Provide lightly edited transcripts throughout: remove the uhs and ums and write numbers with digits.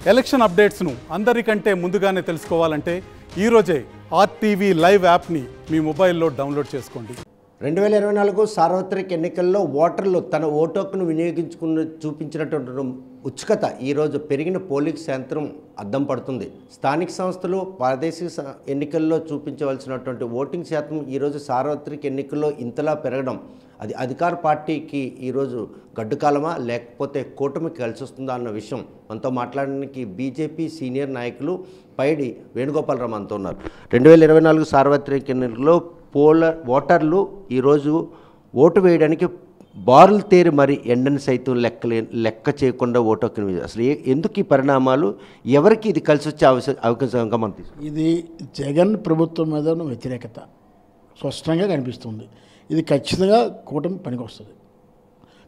Election అప్డేట్స్ను అందరికంటే ముందుగానే తెలుసుకోవాలంటే ఈరోజే ఆర్టీవీ లైవ్ యాప్ని మీ మొబైల్లో డౌన్లోడ్ చేసుకోండి. 2024 సార్వత్రిక ఎన్నికల్లో ఓటర్లు తన ఓటు హక్కును చూపించినటువంటి ఉత్సుకత ఈరోజు పెరిగిన పోలింగ్ శాతం అద్దం పడుతుంది. స్థానిక సంస్థలు ప్రాదేశిక ఎన్నికల్లో చూపించవలసినటువంటి ఓటింగ్ శాతం ఈరోజు సార్వత్రిక ఎన్నికల్లో ఇంతలా పెరగడం అది అధికార పార్టీకి ఈరోజు గడ్డుకాలమా లేకపోతే కూటమికి కలిసి వస్తుందా అన్న విషయం మనతో మాట్లాడడానికి బీజేపీ సీనియర్ నాయకులు పైడి వేణుగోపాలరావు మనతో ఉన్నారు. 2024 సార్వత్రిక ఎన్నికల్లో ఓటర్లు ఈరోజు ఓటు వేయడానికి బారులు తేరి మరి ఎండని సైతం లెక్క చేయకుండా ఓటు హక్కుని అసలు ఎందుకు ఈ పరిణామాలు ఎవరికి ఇది కలిసి వచ్చే అవకాశంగా మనం ఇది జగన్ ప్రభుత్వం మీద ఉన్న వ్యతిరేకత స్పష్టంగా కనిపిస్తుంది. ఇది ఖచ్చితంగా కూటమి పనికి వస్తుంది.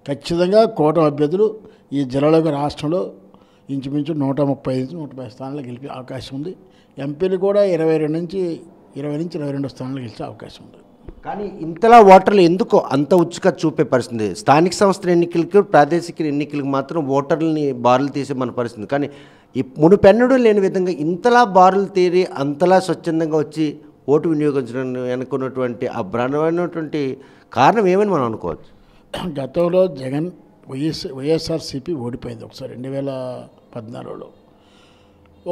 ఖచ్చితంగా కూటమి అభ్యర్థులు ఈ జిల్లాలో రాష్ట్రంలో ఇంచుమించు 135-150 స్థానాలు గెలిపే అవకాశం ఉంది. ఎంపీలు కూడా 20 నుంచి 22 స్థానాలు గెలిచే అవకాశం ఉంది. కానీ ఇంతలా ఓటర్లు ఎందుకు అంత ఉత్సుకత చూపే పరిస్థితి? స్థానిక సంస్థల ఎన్నికలకు ప్రాదేశిక ఎన్నికలకు మాత్రం ఓటర్లని బారులు తీసే మన పరిస్థితి. కానీ ఈ మునుపెన్నడూ లేని విధంగా ఇంతలా బారులు తీరి అంతలా స్వచ్ఛందంగా వచ్చి ఓటు వినియోగించడం అనుకున్నటువంటి ఆ బ్రహ్మమైనటువంటి కారణం ఏమని మనం అనుకోవచ్చు? గతంలో జగన్ వైఎస్ఆర్సీపీ ఓడిపోయింది ఒకసారి 2014లో.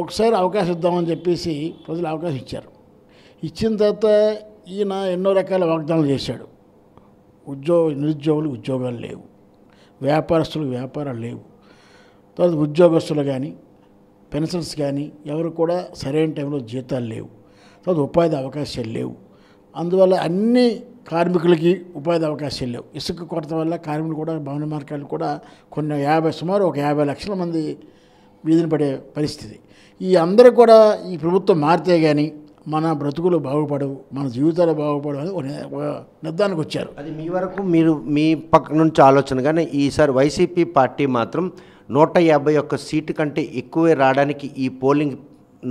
ఒకసారి అవకాశం ఇద్దామని చెప్పేసి ప్రజలు అవకాశం ఇచ్చారు. ఇచ్చిన తర్వాత ఈయన ఎన్నో రకాల వాగ్దానాలు చేశాడు. నిరుద్యోగులు ఉద్యోగాలు లేవు, వ్యాపారస్తులకు వ్యాపారాలు లేవు, తర్వాత ఉద్యోగస్తులు కానీ పెన్షన్స్ కానీ ఎవరు కూడా సరైన టైంలో జీతాలు లేవు, తర్వాత ఉపాధి అవకాశాలు లేవు. అందువల్ల అన్ని కార్మికులకి ఉపాధి అవకాశాలు లేవు. ఇసుక కొరత వల్ల కార్మికులు కూడా భవన మార్గాలు కూడా సుమారు ఒక 50 లక్షల మంది వీధిని పడే పరిస్థితి. ఈ అందరూ కూడా ఈ ప్రభుత్వం మారితే కానీ మన బ్రతుకులు బాగుపడవు, మన జీవితాలు బాగుపడవు అని ఒక నిర్ధారణకు వచ్చారు. అది మీ వరకు మీరు మీ పక్క నుంచి ఆలోచన. కానీ ఈసారి వైసీపీ పార్టీ మాత్రం 151 సీటు కంటే ఎక్కువే రావడానికి ఈ పోలింగ్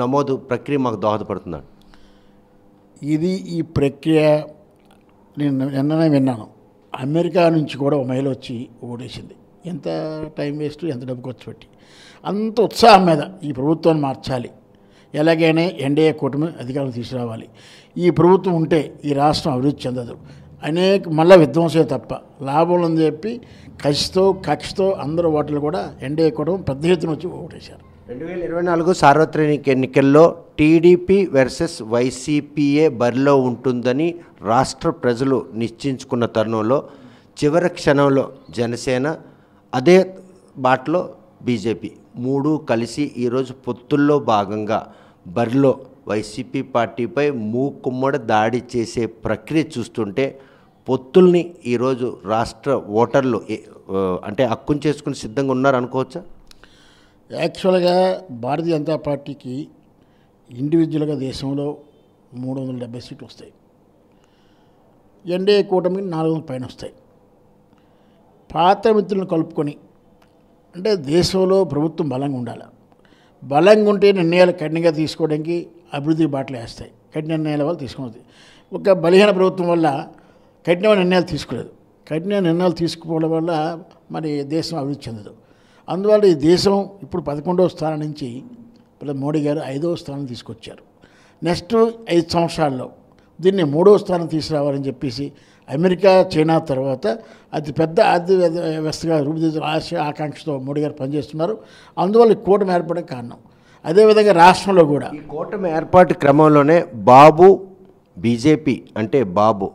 నమోదు ప్రక్రియ మాకు దోహదపడుతున్నాడు. ఈ ప్రక్రియ నేను నిన్ననే విన్నాను. అమెరికా నుంచి కూడా ఒక మహిళ వచ్చి ఓడేసింది. ఎంత టైం వేస్ట్, ఎంత డబ్బు ఖర్చు పెట్టి, అంత ఉత్సాహం మీద ఈ ప్రభుత్వాన్ని మార్చాలి, ఎలాగైనా ఎన్డీఏ కూటమి అధికారులు తీసుకురావాలి, ఈ ప్రభుత్వం ఉంటే ఈ రాష్ట్రం అభివృద్ధి చెందదు, మళ్ళీ విధ్వంసే తప్ప లాభం అని చెప్పి కక్షతో అందరూ ఓటర్లు కూడా ఎన్డీఏ కూటమి పెద్ద ఎత్తున వచ్చి ఓటేశారు. 2024 సార్వత్రిక ఎన్నికల్లో టీడీపీ వర్సెస్ వైసీపీఏ బరిలో ఉంటుందని రాష్ట్ర ప్రజలు నిశ్చయించుకున్న తరుణంలో చివరి క్షణంలో జనసేన, అదే బాటలో బీజేపీ మూడు కలిసి ఈరోజు పొత్తుల్లో భాగంగా బరిలో వైసీపీ పార్టీపై మూకుమ్మడి దాడి చేసే ప్రక్రియ చూస్తుంటే పొత్తుల్ని ఈరోజు రాష్ట్ర ఓటర్లు అంటే హక్కును చేసుకుని సిద్ధంగా ఉన్నారు అనుకోవచ్చా? యాక్చువల్గా భారతీయ జనతా పార్టీకి ఇండివిజువల్గా దేశంలో 370 సీట్లు వస్తాయి. ఎన్డీఏ కూటమికి 400 పైన వస్తాయి. పాత మిత్రులను కలుపుకొని అంటే దేశంలో ప్రభుత్వం బలంగా ఉండాలి. బలంగా ఉంటే నిర్ణయాలు కఠినంగా తీసుకోవడానికి అభివృద్ధి బాటలు వేస్తాయి. కఠిన నిర్ణయాల వల్ల తీసుకున్నది. ఒక బలహీన ప్రభుత్వం వల్ల కఠినమైన నిర్ణయాలు తీసుకోలేదు. కఠిన నిర్ణయాలు తీసుకోవడం వల్ల మరి దేశం అభివృద్ధి చెందదు. అందువల్ల ఈ దేశం ఇప్పుడు 11వ స్థానం నుంచి మోడీ గారు 5వ స్థానం తీసుకొచ్చారు. నెక్స్ట్ 5 సంవత్సరాల్లో దీన్ని 3వ స్థానం తీసుకురావాలని చెప్పేసి అమెరికా, చైనా తర్వాత అతిపెద్ద ఆర్థిక వ్యవస్థగా రూపుదిద్దుల ఆకాంక్షతో మోడీ గారు పనిచేస్తున్నారు. అందువల్ల ఈ కూటమి ఏర్పడే కారణం. అదేవిధంగా రాష్ట్రంలో కూడా ఈ కూటమి ఏర్పాటు క్రమంలోనే బాబు బీజేపీ అంటే బాబు,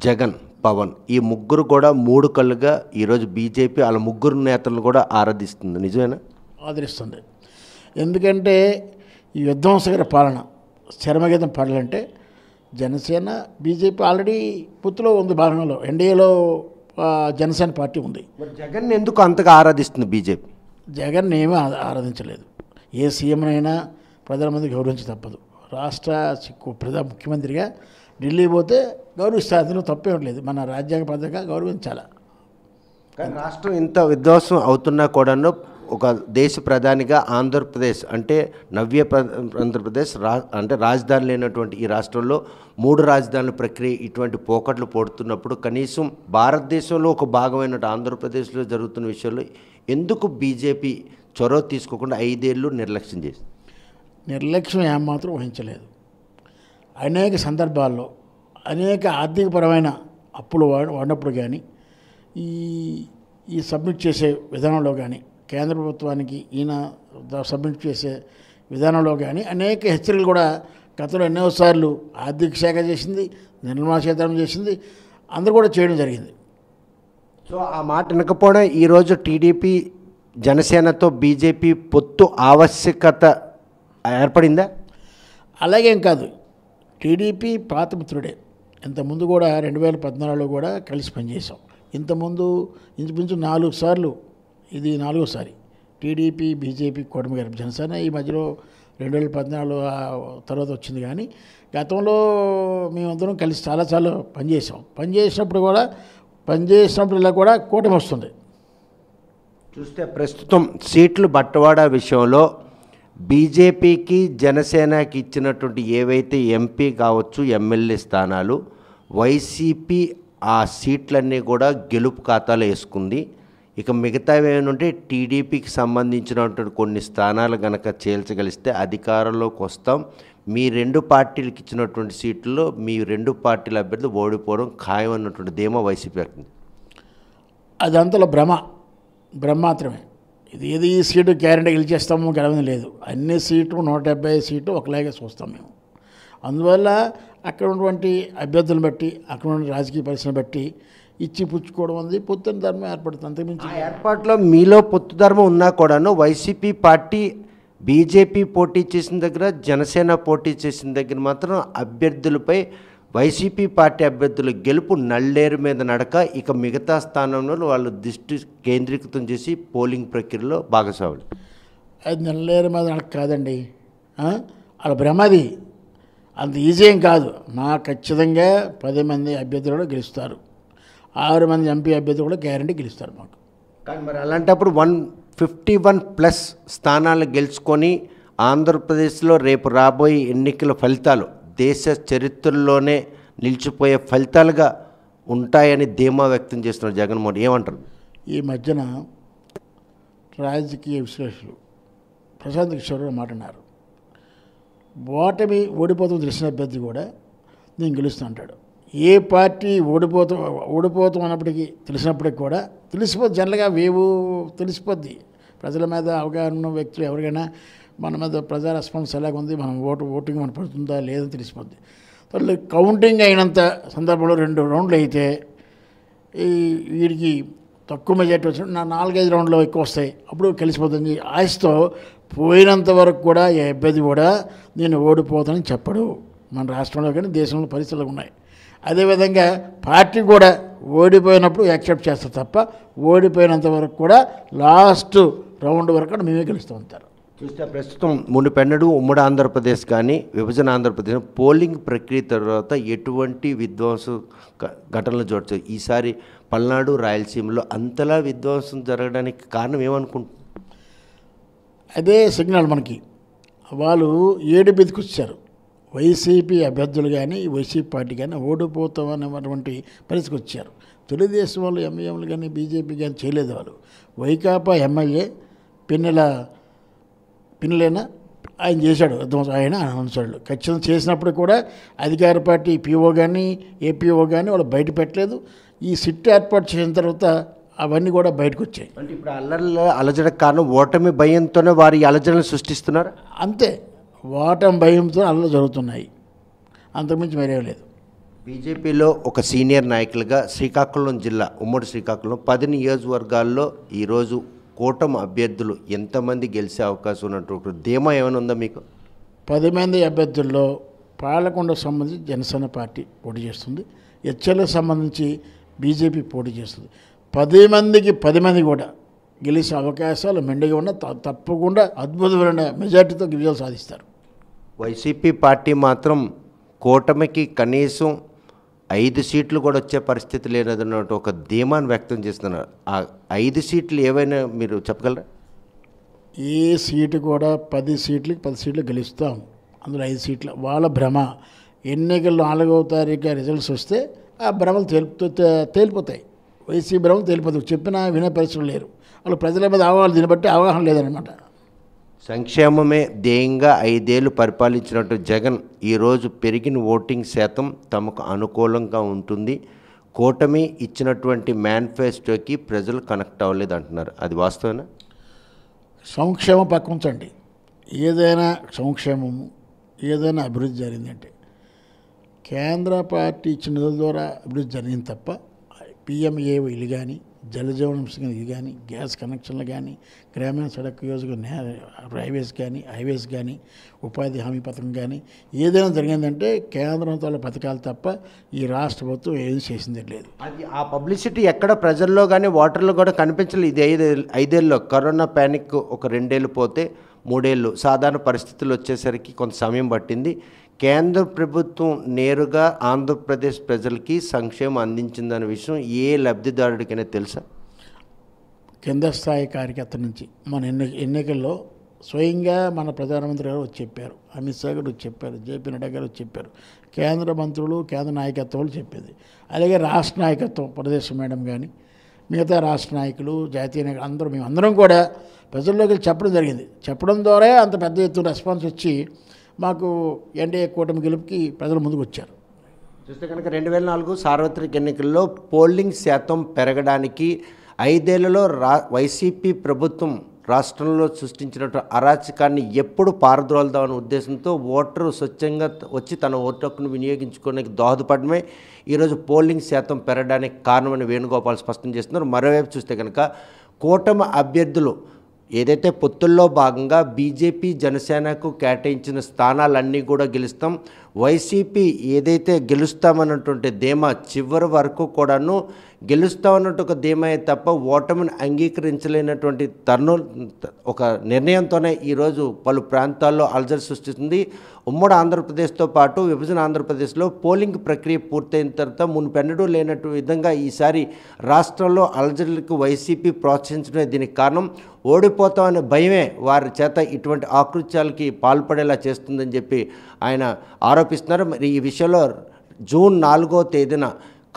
జగన్, పవన్ ఈ ముగ్గురు కూడా 3 కళ్ళుగా ఈరోజు బీజేపీ వాళ్ళ ముగ్గురు నేతలను కూడా ఆరాధిస్తుంది. నిజమేనా? ఆదరిస్తుంది. ఎందుకంటే ఈ విధ్వంసకర పాలన చరమగీతం పాడాలంటే జనసేన, బీజేపీ ఆల్రెడీ పొత్తులో ఉంది. భాగంలో ఎన్డీఏలో జనసేన పార్టీ ఉంది. మరి జగన్ ఎందుకు అంతగా ఆరాధిస్తుంది బీజేపీ? జగన్ ఏమీ ఆరాధించలేదు. ఏ సీఎంనైనా ప్రధానమంత్రి గౌరవించి తప్పదు. రాష్ట్ర ముఖ్యమంత్రిగా ఢిల్లీ పోతే గౌరవిస్తారు, అందులో తప్పే ఉండలేదు. మన రాజ్యాంగబద్ధంగా గౌరవించాలి. కానీ రాష్ట్రం ఇంత విధ్వంసం అవుతున్నా కూడాను ఒక దేశ ప్రధానిగా ఆంధ్రప్రదేశ్ అంటే నవ్య ఆంధ్రప్రదేశ్ అంటే రాజధాని లేనటువంటి ఈ రాష్ట్రంలో 3 రాజధానుల ప్రక్రియ ఇటువంటి పోకట్లు పోడుతున్నప్పుడు కనీసం భారతదేశంలో ఒక భాగమైన ఆంధ్రప్రదేశ్లో జరుగుతున్న విషయంలో ఎందుకు బీజేపీ చొరవ తీసుకోకుండా 5 ఏళ్ళు నిర్లక్ష్యం చేసింది. నిర్లక్ష్యం ఏమాత్రం వహించలేదు. అనేక సందర్భాల్లో అనేక ఆర్థికపరమైన అప్పులు వాడినప్పుడు కానీ ఈ సబ్మిట్ చేసే విధానంలో కానీ కేంద్ర ప్రభుత్వానికి ఈయన సబ్మిట్ చేసే విధానంలో కానీ అనేక హెచ్చరికలు కూడా గతంలో ఎన్నోసార్లు ఆర్థిక శాఖ చేసింది, నిర్మలా సీతారామన్ చేసింది, అందరూ కూడా చేయడం జరిగింది. సో ఆ మాట వినకపోవడం ఈరోజు టీడీపీ జనసేనతో బీజేపీ పొత్తు ఆవశ్యకత ఏర్పడిందా? అలాగేం కాదు, టీడీపీ పాత మిత్రుడే. ఇంతకుముందు కూడా 2014లో కూడా కలిసి పనిచేసాం. ఇంతకుముందు ఇంచుమించు 4 సార్లు, ఇది 4వసారి టీడీపీ బీజేపీ కూటమి గారి జనసేన ఈ మధ్యలో 2014 తర్వాత వచ్చింది. కానీ గతంలో మేమందరం కలిసి చాలాసార్లు పనిచేసినప్పుడల్లా కూడా కూటమి వస్తుంది. చూస్తే ప్రస్తుతం సీట్లు బట్టవాడా విషయంలో బీజేపీకి జనసేనకి ఇచ్చినటువంటి ఏవైతే ఎంపీ కావచ్చు ఎమ్మెల్యే స్థానాలు వైసీపీ ఆ సీట్లన్నీ కూడా గెలుపు ఖాతాలో వేసుకుంది. ఇక మిగతావి ఏమంటే టీడీపీకి సంబంధించినటువంటి కొన్ని స్థానాలు కనుక చేల్చగలిస్తే అధికారంలోకి వస్తాం, మీ 2 పార్టీలకు ఇచ్చినటువంటి సీట్లలో మీ 2 పార్టీల అభ్యర్థులు ఓడిపోవడం ఖాయం అన్నటువంటి ధీమా వైసీపీ వ్యక్తం. అదంతలో భ్రమ మాత్రమే. ఇది ఈ సీటు గ్యారెంటీ గెలిచేస్తాము గెలవని లేదు. అన్ని సీట్లు 175 సీట్లు ఒకలాగే చూస్తాం మేము. అందువల్ల అక్కడ ఉన్నటువంటి అభ్యర్థులను బట్టి అక్కడ ఉన్న రాజకీయ పరిస్థితిని బట్టి ఇచ్చి పుచ్చుకోవడం ఉంది, పొత్తున ధర్మం ఏర్పడుతుంది. అంతకుమించి ఆ ఏర్పాట్లో మీలో పొత్తు ధర్మం ఉన్నా కూడాను వైసీపీ పార్టీ బీజేపీ పోటీ చేసిన దగ్గర జనసేన పోటీ చేసిన దగ్గర మాత్రం అభ్యర్థులపై వైసీపీ పార్టీ అభ్యర్థుల గెలుపు నల్లేరు మీద నడక. ఇక మిగతా స్థానంలో వాళ్ళు దృష్టి కేంద్రీకృతం చేసి పోలింగ్ ప్రక్రియలో భాగస్వాములు. అది నల్లేరు మీద నడక కాదండి, అలా భ్రమది. అంత ఈజీ ఏం కాదు. మా ఖచ్చితంగా 10 మంది అభ్యర్థులు కూడా గెలుస్తారు, 6 మంది ఎంపీ అభ్యర్థులు కూడా గ్యారంటీ గెలుస్తారు మాకు. కానీ మరి అలాంటప్పుడు 151+ స్థానాలు గెలుచుకొని ఆంధ్రప్రదేశ్లో రేపు రాబోయే ఎన్నికల ఫలితాలు దేశ చరిత్రలోనే నిలిచిపోయే ఫలితాలుగా ఉంటాయని ధీమా వ్యక్తం చేస్తున్నారు జగన్మోహన్. ఏమంటారు? ఈ మధ్యన రాజకీయ విశ్లేషకులు ప్రశాంత్ కిషోర్ మాట అన్నారు, ఓడిపోతాం తెలిసిన అభ్యర్థి కూడా నేను గెలుస్తూ అంటాడు. ఏ పార్టీ ఓడిపోతాం అన్నప్పటికీ తెలిసినప్పటికి కూడా తెలిసిపోద్ది. జనరల్గా తెలిసిపోద్ది. ప్రజల మీద అవగాహన ఉన్న వ్యక్తులు ఎవరికైనా మన మీద ప్రజా రెస్పాన్స్ ఎలాగుంది, మనం ఓటింగ్ మన పడుతుందా లేదని తెలిసిపోద్ది. కౌంటింగ్ అయినంత సందర్భంలో 2 రౌండ్లు అయితే వీడికి తక్కువ మెజార్టీ వచ్చిన 4-5 రౌండ్లో ఎక్కువ వస్తాయి, అప్పుడు కలిసిపోతుంది. ఆశతో పోయినంత వరకు కూడా ఏ అభ్యర్థి కూడా నేను ఓడిపోతానని చెప్పడు. మన రాష్ట్రంలో కానీ దేశంలో పరిస్థితులు ఉన్నాయి. అదేవిధంగా పార్టీ కూడా ఓడిపోయినప్పుడు యాక్సెప్ట్ చేస్తారు తప్ప ఓడిపోయినంత వరకు కూడా లాస్ట్ రౌండ్ వరకు కూడా మేమే గెలుస్తూ ఉంటారు. చూస్తే ప్రస్తుతం మునుపెన్నడూ ఉమ్మడి ఆంధ్రప్రదేశ్ కానీ విభజన ఆంధ్రప్రదేశ్ పోలింగ్ ప్రక్రియ తర్వాత ఎటువంటి విధ్వంసం ఘటనలు చూడవచ్చు. ఈసారి పల్నాడు రాయలసీమలో అంతలా విధ్వంసం జరగడానికి కారణం ఏమనుకుంటున్నారు? అదే సిగ్నల్ మనకి. వాళ్ళు 7 బెదికొచ్చారు. వైసీపీ అభ్యర్థులు కానీ వైసీపీ పార్టీ కానీ ఓడిపోతామనేటువంటి పరిస్థితికి వచ్చారు. తెలుగుదేశం వాళ్ళు ఎంఐఎంలు కానీ బీజేపీ కానీ చేయలేదు. వాళ్ళు వైకాపా ఎమ్మెల్యే పిన్నెలైనా ఆయన చేశాడు, ఆయన అనుసరులు ఖచ్చితంగా చేసినప్పుడు కూడా అధికార పార్టీ పీఓ కానీ ఏపీఓ కానీ వాళ్ళు బయట పెట్టలేదు. ఈ సిట్ ఏర్పాటు చేసిన తర్వాత అవన్నీ కూడా బయటకు వచ్చాయి. అంటే ఇప్పుడు అలజడకు కారణం ఓటమి భయంతోనే వారి అలజడలు సృష్టిస్తున్నారు. అంతే, ఓటమి భయంతో అల్లలు జరుగుతున్నాయి, అంతకుమించి మరేం లేదు. బీజేపీలో ఒక సీనియర్ నాయకులుగా శ్రీకాకుళం జిల్లా ఉమ్మడి శ్రీకాకుళం 10 నియోజకవర్గాల్లో ఈరోజు కూటమి అభ్యర్థులు ఎంతమంది గెలిచే అవకాశం ఉన్నట్టు ధీమా ఏమైనా ఉందా మీకు? 10 మంది అభ్యర్థుల్లో పాలకొండకు సంబంధించి జనసేన పార్టీ పోటీ చేస్తుంది, హెచ్ఎల్కి సంబంధించి బీజేపీ పోటీ చేస్తుంది. 10 మందికి 10 మంది కూడా గెలిచే అవకాశాలు మెండుగా ఉన్న తప్పకుండా అద్భుతమైన మెజార్టీతో విజయాలు సాధిస్తారు. వైసీపీ పార్టీ మాత్రం కూటమికి కనీసం 5 సీట్లు కూడా వచ్చే పరిస్థితి లేదన్నట్టు ఒక ధీమాను వ్యక్తం చేస్తున్నారు. ఆ 5 సీట్లు ఏవైనా మీరు చెప్పగలరా? ఏ సీటు కూడా 10 సీట్లకి 10 సీట్లు గెలుస్తాం, అందులో 5 సీట్లు వాళ్ళ భ్రమ. ఎన్నికల్లో 4వ తారీఖు రిజల్ట్స్ వస్తే ఆ భ్రమలు తేలిపోతాయి. వైసీపీ భ్రమలు తేలిపోతాయి. చెప్పినా వినే పరిస్థితులు లేరు. వాళ్ళు ప్రజల మీద అవగాహన దీన్ని బట్టి అవగాహన లేదనమాట. సంక్షేమమే ధ్యేయంగా 5 ఏళ్ళు పరిపాలించినట్టు జగన్ ఈరోజు పెరిగిన ఓటింగ్ శాతం తమకు అనుకూలంగా ఉంటుంది, కూటమి ఇచ్చినటువంటి మేనిఫెస్టోకి ప్రజలు కనెక్ట్ అవ్వలేదు అంటున్నారు. అది వాస్తవేనా? సంక్షేమం పక్క ఉంచండి, ఏదైనా సంక్షేమము ఏదైనా అభివృద్ధి జరిగిందంటే కేంద్ర పార్టీ ఇచ్చిన నిధుల ద్వారా అభివృద్ధి జరిగింది తప్ప పిఎంఏ ఇల్లు కానీ, జలజీవన మిషన్ ఇది కానీ, గ్యాస్ కనెక్షన్లు కానీ, గ్రామీణ సడక్ యోజన హైవేస్ కానీ, ఉపాధి హామీ పథకం కానీ ఏదైనా జరిగిందంటే కేంద్రంతో పథకాలు తప్ప ఈ రాష్ట్ర ప్రభుత్వం ఏది చేసింది లేదు. అది ఆ పబ్లిసిటీ ఎక్కడ ప్రజల్లో కానీ ఓటర్లో కూడా కనిపించలేదు. ఇది 5 ఏళ్ళలో కరోనా ప్యానిక్ ఒక 2 ఏళ్ళు పోతే 3 ఏళ్ళు సాధారణ పరిస్థితులు వచ్చేసరికి కొంత సమయం పట్టింది. కేంద్ర ప్రభుత్వం నేరుగా ఆంధ్రప్రదేశ్ ప్రజలకి సంక్షేమం అందించిందనే విషయం ఏ లబ్ధిదారుడికైనా తెలుసా? కింద స్థాయి కార్యకర్త నుంచి మన ఎన్నికల్లో స్వయంగా మన ప్రధానమంత్రి గారు వచ్చి చెప్పారు, అమిత్ షా గారు వచ్చి చెప్పారు, జేపీ నడ్డా గారు వచ్చి చెప్పారు, కేంద్ర మంత్రులు కేంద్ర నాయకత్వాలు చెప్పేది. అలాగే రాష్ట్ర నాయకత్వం ప్రదేశ్ మేడం కానీ మిగతా రాష్ట్ర నాయకులు జాతీయ నాయకులు మేమందరం కూడా ప్రజల్లోకి చెప్పడం జరిగింది. చెప్పడం ద్వారా అంత పెద్ద ఎత్తున రెస్పాన్స్ వచ్చి మాకు ఎన్డీఏ కూటమి గెలుపుకి ప్రజలు ముందుకు వచ్చారు. చూస్తే కనుక 2004 సార్వత్రిక ఎన్నికల్లో పోలింగ్ శాతం పెరగడానికి 5 ఏళ్లలో వైసీపీ ప్రభుత్వం రాష్ట్రంలో సృష్టించినటువంటి అరాచకాన్ని ఎప్పుడు పారద్రోలుదామనే ఉద్దేశంతో ఓటరు స్వచ్ఛంగా వచ్చి తన ఓటు హక్కును వినియోగించుకోవడానికి దోహదపడమే ఈరోజు పోలింగ్ శాతం పెరగడానికి కారణమని వేణుగోపాల్ స్పష్టం చేస్తున్నారు. మరోవైపు చూస్తే కనుక కూటమి అభ్యర్థులు ఏదైతే పొత్తుల్లో భాగంగా బీజేపీ జనసేనకు కేటాయించిన స్థానాలన్నీ కూడా గెలుస్తాం, వైసీపీ ఏదైతే గెలుస్తామన్నటువంటి ధీమా చివరి వరకు కూడాను గెలుస్తామన్నట్టు ఒక ధీమా తప్ప ఓటమిని అంగీకరించలేనటువంటి తరుణం ఒక నిర్ణయంతోనే ఈరోజు పలు ప్రాంతాల్లో అలజడి సృష్టిస్తుంది. ఉమ్మడి ఆంధ్రప్రదేశ్తో పాటు విభజన ఆంధ్రప్రదేశ్లో పోలింగ్ ప్రక్రియ పూర్తయిన తర్వాత మునుపెన్నడూ లేనట్టు విధంగా ఈసారి రాష్ట్రంలో అలజడులకు వైసీపీ ప్రోత్సహించడమే దీనికి కారణం. ఓడిపోతామనే భయమే వారి చేత ఇటువంటి ఆకృత్యాలకి పాల్పడేలా చేస్తుందని చెప్పి ఆయన ఆరోపిస్తున్నారు. మరి ఈ విషయంలో జూన్ 4వ తేదీన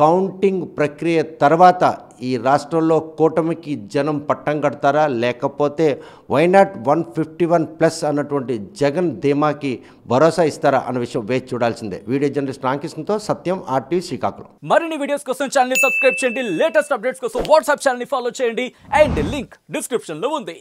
కౌంటింగ్ ప్రక్రియ తర్వాత ఈ రాష్ట్రంలో కూటమికి జనం పట్టం కడతారా, లేకపోతే వైనాట్ 151+ అన్నటువంటి జగన్ ధీమాకి భరోసా ఇస్తారా అన్న విషయం వేచి చూడాల్సిందే. వీడియో జర్నలిస్ట్ రామకృష్ణతో సత్యం, RTV శ్రీకాకుళం. మరిన్ని వీడియోస్ కోసం ఛానల్ ని సబ్స్క్రైబ్ చేయండి, లేటెస్ట్ అప్డేట్స్ కోసం వాట్సాప్ ఛానల్ ని ఫాలో చేయండి అండ్ లింక్ డిస్క్రిప్షన్ లో ఉంది.